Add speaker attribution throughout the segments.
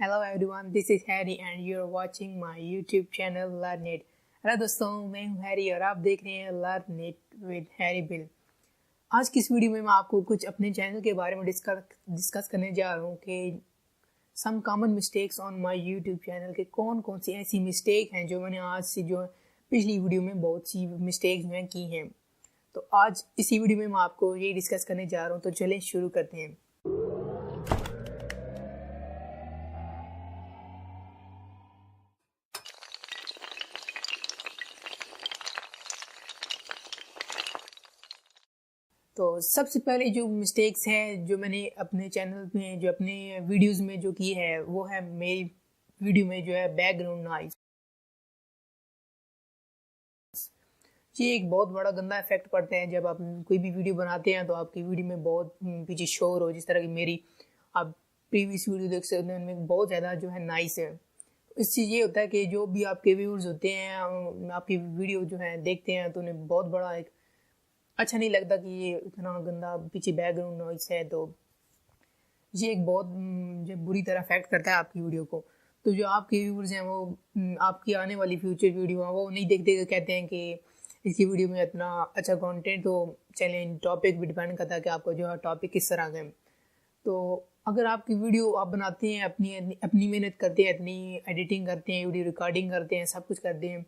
Speaker 1: Hello everyone, this is Harry and you're watching my YouTube channel Learn It। Hello दोस्तों, मैं हूं Harry और आप देख रहे हैं learn it with Harry bill. आज की इस वीडियो में मैं आपको कुछ अपने चैनल के बारे में डिस्कस करने जा रहा हूं कि some common mistakes on my YouTube channel के कौन कौन सी ऐसी मिस्टेक हैं जो मैंने आज से जो पिछली वीडियो में बहुत सी मिस्टेक्स में की हैं। तो आज इसी वीडियो में मैं आपको ये डिस्कस करने जा रहा हूँ। तो चलें शुरू करते हैं। तो सबसे पहले जो मिस्टेक्स हैं जो मैंने अपने चैनल में जो अपने वीडियोस में जो की है वो है मेरी वीडियो में जो है बैकग्राउंड नॉइज। ये एक बहुत बड़ा गंदा इफेक्ट पड़ता है जब आप कोई भी वीडियो बनाते हैं तो आपकी वीडियो में बहुत पीछे शोर हो, जिस तरह की मेरी आप प्रीवियस वीडियो देख सकते हैं उनमें बहुत ज़्यादा जो है नॉइस है। इससे ये होता है कि जो भी आपके व्यूअर्स होते हैं आपकी वीडियो जो है देखते हैं तो उन्हें बहुत बड़ा एक अच्छा नहीं लगता कि ये इतना गंदा पीछे बैकग्राउंड नॉइस है। तो ये एक बहुत जो बुरी तरह अफेक्ट करता है आपकी वीडियो को। तो जो आपके व्यूअर्स हैं वो आपकी आने वाली फ्यूचर वीडियो है वो नहीं देखते, कहते हैं कि इसकी वीडियो में इतना अच्छा कंटेंट। तो चैलेंज टॉपिक भी डिपेंड करता है कि आपको जो है टॉपिक किस तरह का है। तो अगर आपकी वीडियो आप बनाते हैं, अपनी मेहनत करते हैं, इतनी एडिटिंग करते हैं, वीडियो रिकॉर्डिंग करते हैं, सब कुछ करते हैं,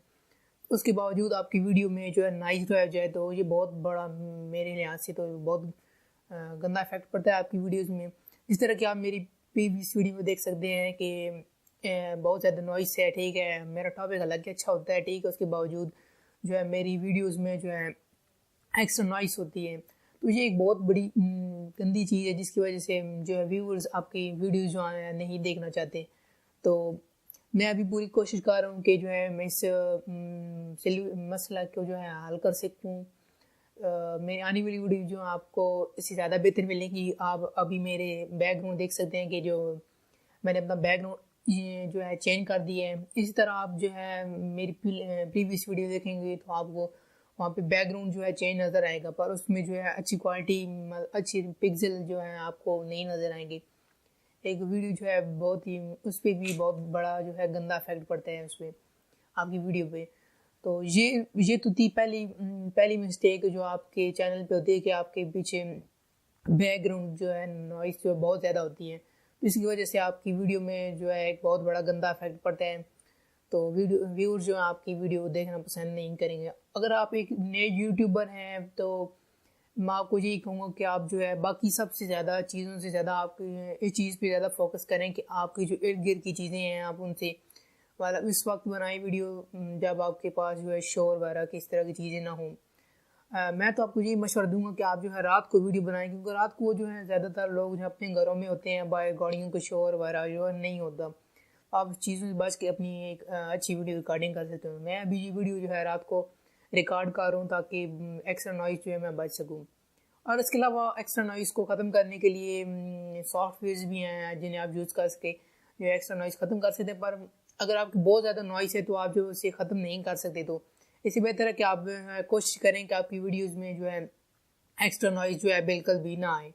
Speaker 1: उसके बावजूद आपकी वीडियो में जो है नॉइज़ ड्राइव जाए तो ये बहुत बड़ा मेरे लिहाज से तो बहुत गंदा इफेक्ट पड़ता है आपकी वीडियोस में। जिस तरह कि आप मेरी प्रीवियस वीडियो में देख सकते हैं कि बहुत ज़्यादा नॉइस है, ठीक है, मेरा टॉपिक अलग अच्छा होता है, ठीक है, उसके बावजूद जो है मेरी वीडियोज़ में जो है एक्स्ट्रा नॉइस होती है। तो ये एक बहुत बड़ी गंदी चीज़ है जिसकी वजह से जो है व्यूअर्स आपकी वीडियोज़ जो है नहीं देखना चाहते। तो मैं अभी पूरी कोशिश कर रहा हूँ कि जो है मैं इस मसला को जो है हल कर सकूँ। मेरी आने वाली वीडियो जो आपको इससे ज़्यादा बेहतर मिलेगी। आप अभी मेरे बैकग्राउंड देख सकते हैं कि जो मैंने अपना बैकग्राउंड ये जो है चेंज कर दिया है। इसी तरह आप जो है मेरी प्रीवियस वीडियो देखेंगे तो आपको वहाँ पे बैकग्राउंड जो है चेंज नज़र आएगा, पर उसमें जो है अच्छी क्वालिटी अच्छी पिक्सल जो है आपको नहीं नज़र आएंगे। एक वीडियो जो है बहुत ही उस पर भी बहुत बड़ा जो है गंदा इफेक्ट पड़ता है उस पर आपकी वीडियो पे। तो ये तो थी पहली मिस्टेक जो आपके चैनल पे होती है कि आपके पीछे बैकग्राउंड जो है नॉइस जो बहुत ज़्यादा होती है। तो इसकी वजह से आपकी वीडियो में जो है एक बहुत बड़ा गंदा इफेक्ट पड़ता है। तो वीडियो व्यूअर्स जो है आपकी वीडियो देखना पसंद नहीं करेंगे। अगर आप एक नए यूट्यूबर हैं तो मैं आपको यही कहूँगा कि आप जो है बाकी सबसे ज़्यादा चीज़ों से ज़्यादा आप इस चीज़ पे ज़्यादा फोकस करें कि आपकी जो इर्द गिर्द की चीज़ें हैं आप उनसे मतलब इस वक्त बनाए वीडियो जब आपके पास जो है शोर वगैरह की इस तरह की चीज़ें ना हों। मैं तो आपको यही मशवरा दूंगा कि आप जो है रात को वीडियो बनाएं, क्योंकि रात को जो है ज़्यादातर लोग जो अपने घरों में होते हैं, बाहर गाड़ियों का शोर वगैरह जो है नहीं होता। आप चीज़ों से बच के अपनी एक अच्छी वीडियो रिकॉर्डिंग कर सकते हो। मैं अभी ये वीडियो जो है रात को रिकॉर्ड कर रहा हूँ ताकि एक्स्ट्रा नॉइज़ जो है मैं बच सकूँ। और इसके अलावा एक्स्ट्रा नॉइज़ को ख़त्म करने के लिए सॉफ्टवेयर्स भी हैं जिन्हें आप यूज़ कर सके जो एक्स्ट्रा नॉइज़ ख़त्म कर सकते हैं। पर अगर आपकी बहुत ज़्यादा नॉइज़ है तो आप जो उसे ख़त्म नहीं कर सकते, तो इससे बेहतर है कि आप कोशिश करें कि आपकी वीडियोज़ में जो है एक्स्ट्रा नॉइज़ जो है बिल्कुल भी ना आए।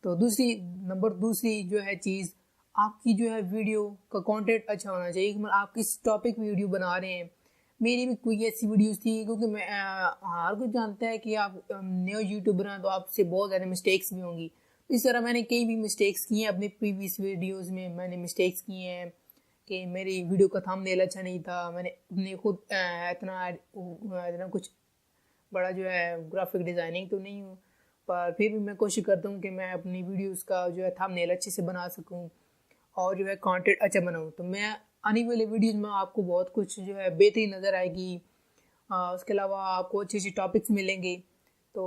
Speaker 1: तो दूसरी जो है चीज़, आपकी जो है वीडियो का कंटेंट अच्छा होना चाहिए। मतलब आप किस टॉपिक पे वीडियो बना रहे हैं। मेरी भी कोई ऐसी वीडियोस थी, क्योंकि मैं हर कोई जानता है कि आप न्यू यूट्यूबर हैं तो आपसे बहुत ज़्यादा मिस्टेक्स भी होंगी। इस तरह मैंने कई भी मिस्टेक्स की हैं अपने प्रीवियस वीडियोज़ में। मैंने मिस्टेक्स किए हैं कि मेरी वीडियो का थंबनेल अच्छा नहीं था, मैंने अपने खुद इतना कुछ बड़ा जो है ग्राफिक डिज़ाइनिंग तो नहीं हूँ, पर फिर भी मैं कोशिश करता हूँ कि मैं अपनी वीडियोस का जो है थंबनेल अच्छे से बना सकूँ और जो है कंटेंट अच्छा बनाऊँ। तो मैं आने वाले वीडियोस में आपको बहुत कुछ जो है बेहतरीन नज़र आएगी। उसके अलावा आपको अच्छे अच्छे टॉपिक्स मिलेंगे। तो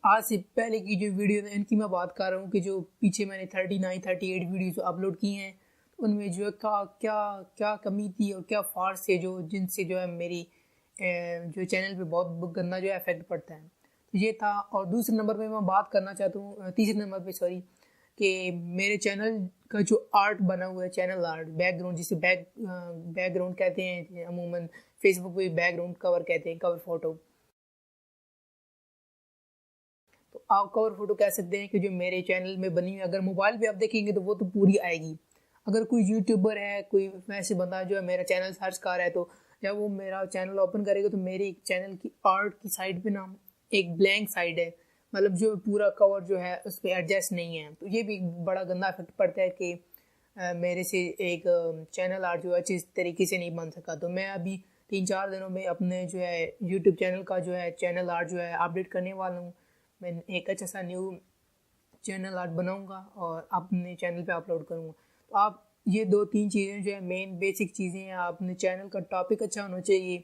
Speaker 1: आज से पहले की जो वीडियो है इनकी मैं बात कर रहा हूँ कि जो पीछे मैंने 38 वीडियोस अपलोड की हैं उनमें जो है क्या क्या कमी थी और क्या फॉल्ट है जो जिनसे जो है मेरी जो चैनल पे बहुत गंदा जो है इफेक्ट पड़ता है। तो ये था। और दूसरे नंबर पे मैं बात करना चाहता हूँ, तीसरे नंबर पे सॉरी, कि मेरे चैनल का जो आर्ट बना हुआ है, चैनल आर्ट बैकग्राउंड जिसे बैकग्राउंड कहते हैं, अमूमन फेसबुक पे बैकग्राउंड कवर कहते हैं, कवर फोटो। तो आप कवर फोटो कह सकते हैं कि जो मेरे चैनल में बनी हुई अगर मोबाइल पे आप देखेंगे तो वो तो पूरी आएगी। अगर कोई यूट्यूबर है, कोई वैसे बंदा जो है मेरा चैनल सर्च कर रहा है, तो जब वो मेरा चैनल ओपन करेगा तो मेरी चैनल की आर्ट की साइड पे ना एक ब्लैंक साइड है, मतलब जो पूरा कवर जो है उस पर एडजस्ट नहीं है। तो ये भी बड़ा गंदा इफेक्ट पड़ता है कि मेरे से एक चैनल आर्ट जो है अच्छी तरीके से नहीं बन सका। तो मैं अभी 3-4 दिनों में अपने जो है यूट्यूब चैनल का जो है चैनल आर्ट जो है अपडेट करने वाला हूँ। मैं एक अच्छा सा न्यू चैनल आर्ट बनाऊँगा और अपने चैनल पे अपलोड करूँगा। तो आप ये 2-3 चीज़ें जो है मेन बेसिक चीज़ें हैं। अपने चैनल का टॉपिक अच्छा होना चाहिए,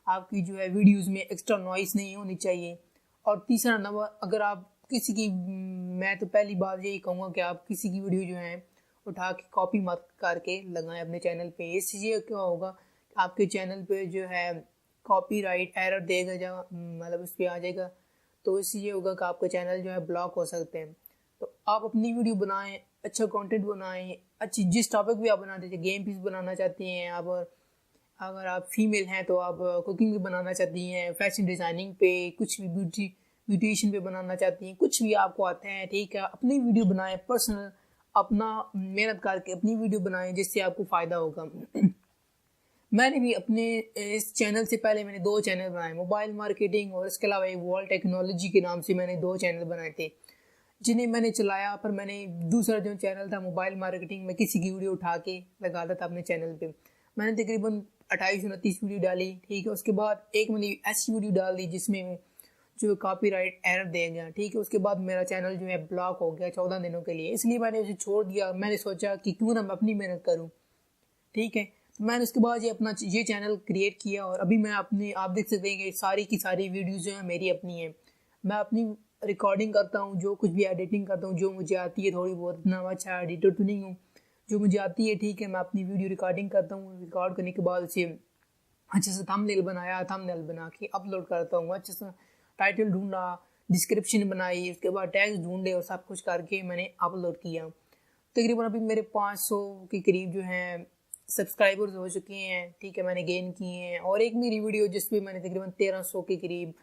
Speaker 1: आपकी जो है वीडियोज़ में एक्स्ट्रा नॉइस नहीं होनी चाहिए। और तीसरा नंबर, अगर आप किसी की, मैं तो पहली बात यही कहूँगा कि आप किसी की वीडियो जो है उठा के कॉपी मत करके लगाएं अपने चैनल पे। इससे क्या होगा, आपके चैनल पे जो है कॉपीराइट एरर देगा, जब मतलब उस पर आ जाएगा, तो इससे ये होगा कि आपका चैनल जो है ब्लॉक हो सकते हैं। तो आप अपनी वीडियो बनाएं, अच्छा कंटेंट बनाएं, अच्छी जिस टॉपिक भी आप बनाते हैं, गेम पीस बनाना चाहती हैं आप, अगर आप फीमेल हैं तो आप कुकिंग भी बनाना चाहती हैं, फैशन डिज़ाइनिंग पे, कुछ भी ब्यूटिशियन पे बनाना चाहती हैं, कुछ भी आपको आता है, ठीक है, अपनी वीडियो बनाएं, पर्सनल अपना मेहनत करके अपनी वीडियो बनाएं जिससे आपको फ़ायदा होगा। मैंने भी अपने इस चैनल से पहले मैंने 2 चैनल बनाए, मोबाइल मार्केटिंग और इसके अलावा एक वॉल टेक्नोलॉजी के नाम से मैंने 2 चैनल बनाए थे, जिन्हें मैंने चलाया। पर मैंने दूसरा जो चैनल था मोबाइल मार्केटिंग में किसी की वीडियो उठा के लगाता था अपने चैनल पे। मैंने तकरीबन 28-29 वीडियो डाली, ठीक है। उसके बाद एक मैंने ऐसी वीडियो डाल दी जिसमें जो कॉपीराइट एरर दे गया, ठीक है। उसके बाद मेरा चैनल जो है ब्लॉक हो गया 14 दिनों के लिए, इसलिए मैंने उसे छोड़ दिया। मैंने सोचा कि क्यों ना मैं अपनी मेहनत करूँ, ठीक है। तो मैंने उसके बाद ये चैनल क्रिएट किया और अभी मैं अपनी, आप देख सकते हैं कि सारी की सारी वीडियोज़ जो है मेरी अपनी हैं। मैं अपनी रिकॉर्डिंग करता हूँ, जो कुछ भी एडिटिंग करता हूँ, जो मुझे आती है थोड़ी बहुत, इतना अच्छा एडिटर तो नहीं हूँ, जो मुझे आती है, ठीक है। मैं अपनी वीडियो रिकॉर्डिंग करता हूँ, रिकॉर्ड करने के बाद उसे अच्छे से थंबनेल बनाया, थंबनेल बना के अपलोड करता हूँ, अच्छे से टाइटल ढूंढा, डिस्क्रिप्शन बनाई, उसके बाद टैग्स ढूंढे और सब कुछ करके मैंने अपलोड किया। तकरीबन अभी मेरे 500 के करीब जो हैं सब्सक्राइबर्स हो चुके हैं, ठीक है, मैंने गेन किए हैं। और एक मेरी वीडियो जिस पे मैंने तकरीबन 1300 के करीब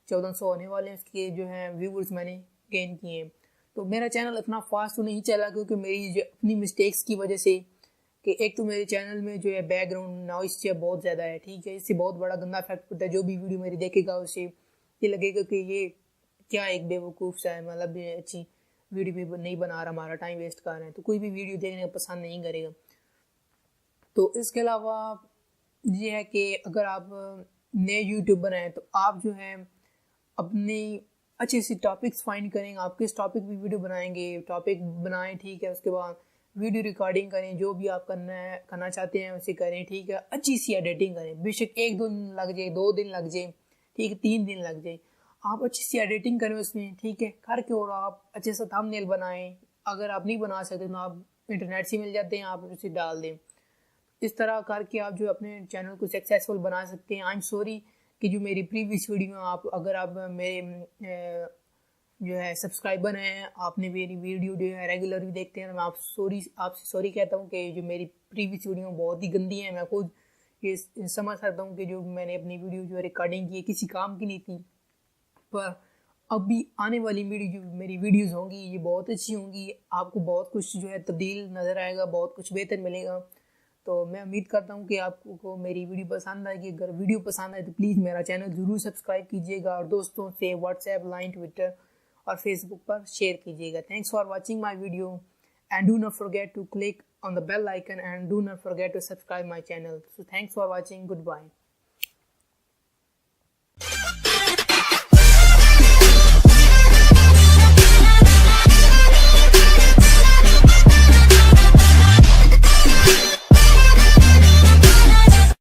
Speaker 1: 1400 होने वाले हैं, उसके जो हैं व्यूवर्स मैंने गेन किए हैं। तो मेरा चैनल इतना फास्ट तो नहीं चला, क्योंकि मेरी जो अपनी मिस्टेक्स की वजह से, कि एक तो मेरे चैनल में जो है बैकग्राउंड नॉइस जो है बहुत ज़्यादा है, ठीक है। इससे बहुत बड़ा गंदा इफेक्ट पड़ता है। जो भी वीडियो मेरी देखेगा उसे ये लगेगा कि ये क्या एक बेवकूफ़ सा है, मतलब ये अच्छी वीडियो भी नहीं बना रहा, हमारा टाइम वेस्ट कर रहे हैं, तो कोई भी वीडियो देखने को पसंद नहीं करेगा। तो इसके अलावा ये है कि अगर आप नए यूट्यूबर हैं तो आप जो है अपने अच्छे से टॉपिक्स फाइंड करेंगे, आप किस टॉपिक पे वीडियो बनाएंगे, टॉपिक बनाएं, ठीक है। उसके बाद वीडियो रिकॉर्डिंग करें, जो भी आप करना चाहते हैं उसे करें, ठीक है। अच्छी सी एडिटिंग करें, बेशक 1-2 दिन लग जाए, 2 दिन लग जाए, ठीक है, 3 दिन लग जाए, आप अच्छी सी एडिटिंग करें उसमें, ठीक है, करके। और आप अच्छे से थंबनेल बनाएं। अगर आप नहीं बना सकते तो आप इंटरनेट से मिल जाते हैं, आप उसे डाल दें। इस तरह करके आप जो अपने चैनल को सक्सेसफुल बना सकते हैं। आई एम सॉरी कि जो मेरी प्रीवियस वीडियो, अगर आप मेरे जो है सब्सक्राइबर हैं, आपने मेरी वीडियो जो है रेगुलर भी देखते हैं, तो मैं आपसे सॉरी कहता हूँ कि जो मेरी प्रीवियस वीडियो बहुत ही गंदी है। मैं खुद ये समझ सकता हूँ कि जो मैंने अपनी वीडियो जो रिकॉर्डिंग की है किसी काम की नहीं थी, पर अभी आने वाली मेरी वीडियोज़ होंगी ये बहुत अच्छी होंगी। आपको बहुत कुछ जो है तब्दील नज़र आएगा, बहुत कुछ बेहतर मिलेगा। तो मैं उम्मीद करता हूँ कि आपको मेरी वीडियो पसंद आएगी। अगर वीडियो पसंद आए तो प्लीज़ मेरा चैनल ज़रूर सब्सक्राइब कीजिएगा और दोस्तों से व्हाट्सएप, लाइन, ट्विटर और फेसबुक पर शेयर कीजिएगा। Thanks for watching my video and do not forget to click on the bell icon and do not forget to subscribe my channel. So thanks for watching. Goodbye.